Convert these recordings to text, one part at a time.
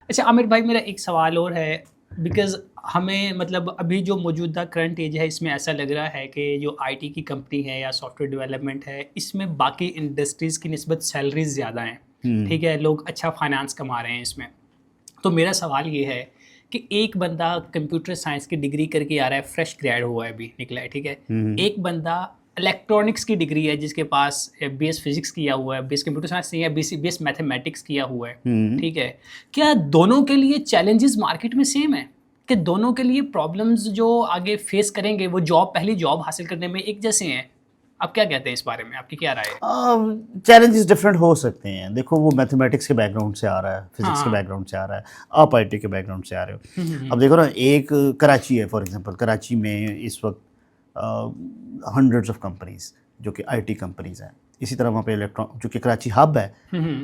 अच्छा आमिर भाई, मेरा एक सवाल और है। बिकॉज़ हमें मतलब अभी जो मौजूदा करंट एज है, इसमें ऐसा लग रहा है कि जो आईटी की कंपनी है या सॉफ्टवेयर डेवलपमेंट है, इसमें बाकी इंडस्ट्रीज़ की निस्बत सैलरीज़ ज़्यादा हैं। हम्म। ठीक है, लोग अच्छा फाइनेंस कमा रहे हैं इसमें। तो मेरा सवाल ये है कि एक बंदा कंप्यूटर साइंस की डिग्री करके आ रहा है, फ्रेश ग्रेड हुआ है, अभी निकला है, ठीक है। हम्म। एक बंदा इलेक्ट्रॉनिक्स की डिग्री है, जिसके पास बीएस फिजिक्स किया हुआ है, बीएस कंप्यूटर साइंस नहीं है, बीएस मैथमेटिक्स किया हुआ है, हम्म। ठीक है। क्या दोनों के लिए चैलेंजेस मार्केट में सेम है? कि दोनों के लिए प्रॉब्लम्स जो आगे फेस करेंगे वो पहली जॉब हासिल करने में एक जैसे हैं? आप क्या कहते हैं इस बारे में, आपकी क्या राय है? चैलेंजेस डिफरेंट हो सकते हैं। देखो, वो मैथमेटिक्स के बैकग्राउंड से आ रहा है, हाँ फिजिक्स के हाँ। बैकग्राउंड से आ रहा है, आप आईटी के बैकग्राउंड से आ रहे हो। अब देखो ना, एक कराची है फॉर एग्जांपल। कराची में इस वक्त हंड्रेड्स ऑफ कंपनीज जो कि आईटी कंपनीज हैं। इसी तरह वहाँ पे इलेक्ट्रॉन, जो कि कराची हब है,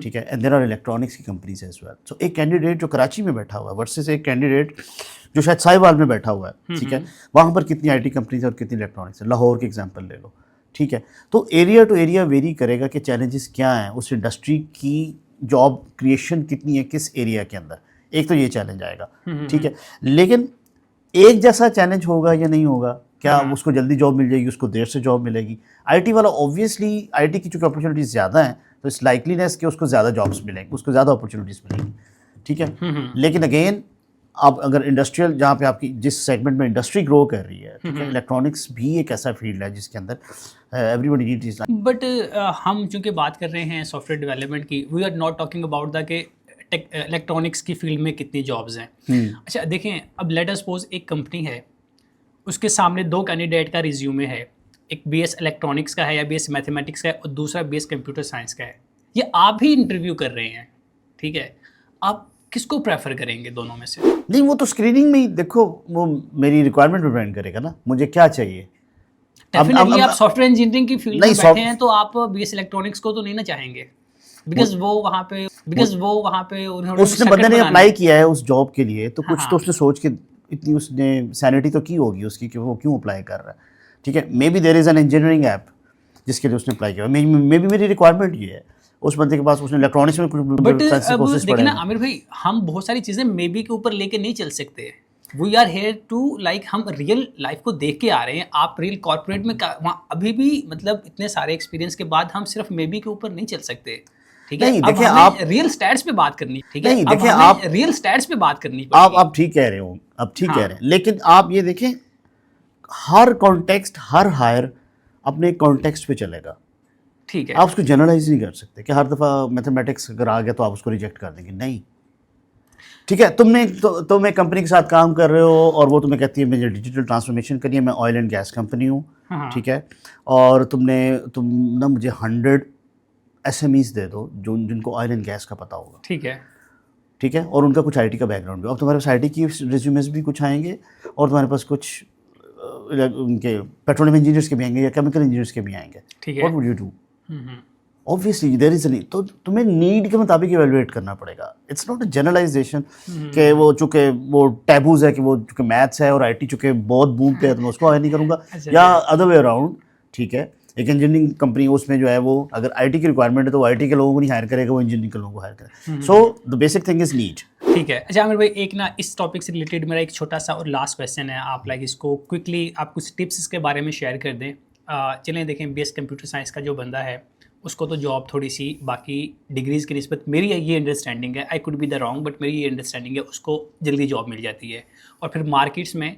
ठीक है, एंड देयर आर इलेक्ट्रॉनिक्स की कंपनीज एज वेल। सो एक कैंडिडेट जो कराची में बैठा हुआ है वर्सेस एक कैंडिडेट जो शायद साहिवाल में बैठा हुआ है, ठीक है, वहाँ पर कितनी आईटी कंपनीज और कितनी इलेक्ट्रॉनिक्स है। लाहौर के एग्जांपल ले लो, ठीक है। तो एरिया टू एरिया वेरी करेगा कि चैलेंजेस क्या हैं, उस इंडस्ट्री की जॉब क्रिएशन कितनी है किस एरिया के अंदर। एक तो ये चैलेंज आएगा, ठीक है। लेकिन एक जैसा चैलेंज होगा या नहीं होगा, क्या हाँ। उसको जल्दी जॉब मिल जाएगी, उसको देर से जॉब मिलेगी। आईटी वाला ऑब्वियसली, आईटी की चूँकि अपॉर्चुनिटीज़ ज़्यादा हैं, तो इस लाइकलीनेस कि उसको ज़्यादा जॉब्स मिलेंगी, उसको ज़्यादा अपॉर्चुनिटीज़ मिलेंगी, ठीक है। लेकिन अगेन, आप अगर इंडस्ट्रियल, जहाँ पे आपकी जिस सेगमेंट में इंडस्ट्री ग्रो कर रही है, ठीक है, इलेक्ट्रॉनिक्स भी एक ऐसा फील्ड है जिसके अंदर एवरीबडी नीड्स। बट हम चूंकि बात कर रहे हैं सॉफ्टवेयर डेवलपमेंट की, we are not talking about the के इलेक्ट्रॉनिक्स की फील्ड में कितनी जॉब्स हैं। अच्छा देखें, अब लेट अस सपोज एक कंपनी है, उसके सामने दो कैंडिडेट का रिज्यूमे है, एक बीएस इलेक्ट्रॉनिक्स का है या बीएस मैथमेटिक्स का है, और दूसरा बीएस कंप्यूटर साइंस का है। ये आप ही इंटरव्यू कर रहे हैं, ठीक है। आप किसको प्रेफर करेंगे दोनों में से? नहीं, वो तो स्क्रीनिंग में ही देखो, वो मेरी रिक्वायरमेंट पे डिपेंड करेगा ना, मुझे क्या चाहिए। डेफिनेटली आप सॉफ्टवेयर इंजीनियरिंग की फील्ड नहीं, में बैठे हैं तो आप बीएस इलेक्ट्रॉनिक्स को तो नहीं ना चाहेंगे, बिकॉज वो वहाँ पे उन्होंने उसने, सर्किट बंदे ने बनाने अप्लाई हैं। किया है उस जॉब के लिए, तो हाँ कुछ तो हाँ। उसने सोच के, इतनी उसने सैनिटी तो की होगी उसकी कि वो क्यों अप्लाई कर रहा है, ठीक है। Maybe there is an engineering app जिसके लिए उसने अप्लाई किया। मे बी मेरी रिक्वायरमेंट ये है, उस बंदे के पास, उसने इलेक्ट्रॉनिक्स में बट कुछ साइंस अब कोर्सेज देखिए पढ़े ना हैं। आमिर भाई, हम बहुत सारी चीज़ें मे बी के ऊपर लेके नहीं चल सकते। We are here to like, हम रियल लाइफ को देख के आ रहे हैं। आप रियल कॉर्पोरेट में वहाँ अभी भी मतलब इतने सारे एक्सपीरियंस के बाद हम सिर्फ मे बी के ऊपर नहीं चल सकते, ठीक है। नहीं अब देखिए हमें आप, रियल स्टैट्स पे बात करनी, ठीक है, नहीं अब देखिए हमें आप रियल स्टैट्स पे बात करनी आप पड़ेगी। आप ठीक कह रहे हो, आप ठीक कह हाँ। रहे हैं, लेकिन आप ये देखें, हर कॉन्टेक्स्ट, हर हायर अपने कॉन्टेक्स्ट पे चलेगा। ठीक है। आप उसको जनरलाइज नहीं कर सकते कि हर दफ़ा मैथमेटिक्स अगर आ गया तो आप उसको रिजेक्ट कर देंगे, नहीं। ठीक है, तुम एक कंपनी के साथ काम कर रहे हो और वो तुम्हें कहती है मुझे डिजिटल ट्रांसफॉर्मेशन करिए, मैं ऑयल एंड गैस कंपनी हूँ, हाँ हाँ। ठीक है। और तुम ना मुझे 100 एसएमईज दे दो जो जिनको ऑयल एंड गैस का पता होगा, ठीक है। ठीक है, और उनका कुछ आईटी का बैकग्राउंड भी। अब तुम्हारे पास आईटी की रिज्यूमेस भी कुछ आएंगे, और तुम्हारे पास कुछ उनके पेट्रोलियम इंजीनियर्स के भी आएंगे या केमिकल इंजीनियर्स के भी आएंगे। ठीक व्हाट है। Would you do? Obviously there is नहीं, तो तुम्हें नीड के मुताबिक इवेलुएट करना पड़ेगा। इट्स नॉट अ जनरलाइजेशन कि वो चूँकि वो टैबूज है कि वो चूँकि मैथ्स है और आईटी चूँकि बहुत बूमते हैं तो मैं उसको हायर नहीं करूँगा, अच्छा या अच्छा। अदर वे अराउंड, ठीक है। एक इंजीनियरिंग कंपनी, उसमें जो है वो अगर आईटी की रिक्वायरमेंट है तो वो आईटी के लोगों को नहीं हायर करेगा, वो इंजीनियरिंग के लोगों को हायर करेगा। So the basic thing is need. ठीक है। अच्छा आमिर भाई, एक ना इस टॉपिक से रिलेटेड मेरा एक छोटा सा और लास्ट क्वेश्चन है। आप लाइक इसको क्विकली आप कुछ टिप्स इसके बारे में शेयर कर दें। चलें देखें, बीएस कंप्यूटर साइंस का जो बंदा है उसको तो जॉब थोड़ी सी बाकी डिग्रीज़ की निस्बत, मेरी ये अंडरस्टैंडिंग है, I could be the wrong, but मेरी ये अंडरस्टैंडिंग है, उसको जल्दी जॉब मिल जाती है। और फिर मार्केट्स में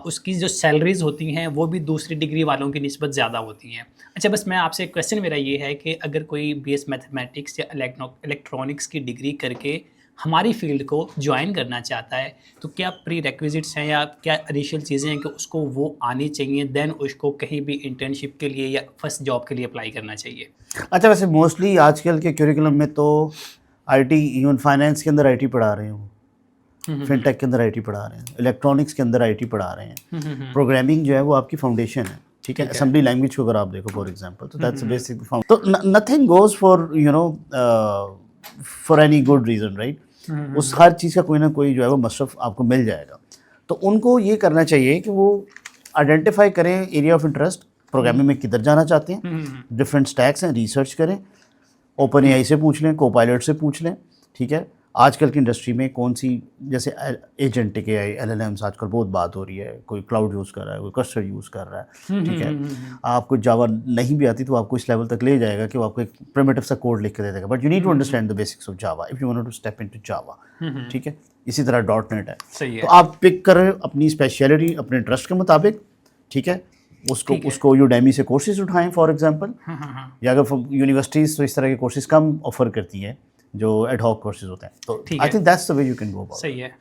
उसकी जो सैलरीज होती हैं वो भी दूसरी डिग्री वालों की निस्बत ज़्यादा होती हैं। अच्छा बस मैं आपसे क्वेश्चन मेरा ये है कि अगर कोई बीएस मैथमेटिक्स या इलेक्ट्रॉनिक्स की डिग्री करके हमारी फील्ड को ज्वाइन करना चाहता है, तो क्या प्री रेक्विजिट्स हैं या क्या एडिशनल चीज़ें हैं कि उसको वो आनी चाहिए, देन उसको कहीं भी इंटर्नशिप के लिए या फर्स्ट जॉब के लिए अप्लाई करना चाहिए? अच्छा, वैसे मोस्टली आजकल के करिकुलम में तो आईटी, इवन फाइनेंस के अंदर आईटी पढ़ा रहे हो, फिनटेक के अंदर आईटी पढ़ा रहे हैं, इलेक्ट्रॉनिक्स के अंदर आईटी पढ़ा रहे हैं। प्रोग्रामिंग जो है वो आपकी फाउंडेशन है, ठीक है। ठीक है। असेंबली लैंग्वेज को अगर आप देखो फॉर एग्जांपल, तो दैट्स बेसिक। तो nothing goes for for any good reason, right. उस हर चीज़ का कोई ना कोई जो है वो मसरफ आपको मिल जाएगा। तो उनको ये करना चाहिए कि वो आइडेंटिफाई करें एरिया ऑफ इंटरेस्ट, प्रोग्रामिंग में किधर जाना चाहते हैं, डिफरेंट स्टैक्स हैं, रिसर्च करें, ओपन एआई से पूछ लें, कोपायलट से पूछ लें, ठीक है। आजकल की इंडस्ट्री में कौन सी, जैसे एजेंटिक एआई, एलएलएम्स आजकल बहुत बात हो रही है, कोई क्लाउड यूज़ कर रहा है, कोई कस्टर्ड यूज़ कर रहा है, ठीक है। आपको जावा नहीं भी आती तो आपको इस लेवल तक ले जाएगा कि वो आपको एक प्रिमिटिव सा कोड लिख के दे देगा, but you need to understand the basics of Java if you want to step into Java, ठीक है। इसी तरह डॉट नेट है, सही है। तो आप पिक करें अपनी स्पेशलिटी अपने इंटरेस्ट के मुताबिक, ठीक है। उसको यूडेमी से कोर्सेज उठाएं फॉर एग्जांपल, या अगर यूनिवर्सिटीज़ तो इस तरह के कोर्सेज कम ऑफर करती हैं जो एड हॉक कोर्सेज होते हैं, तो I think that's the way you can go about. सही है।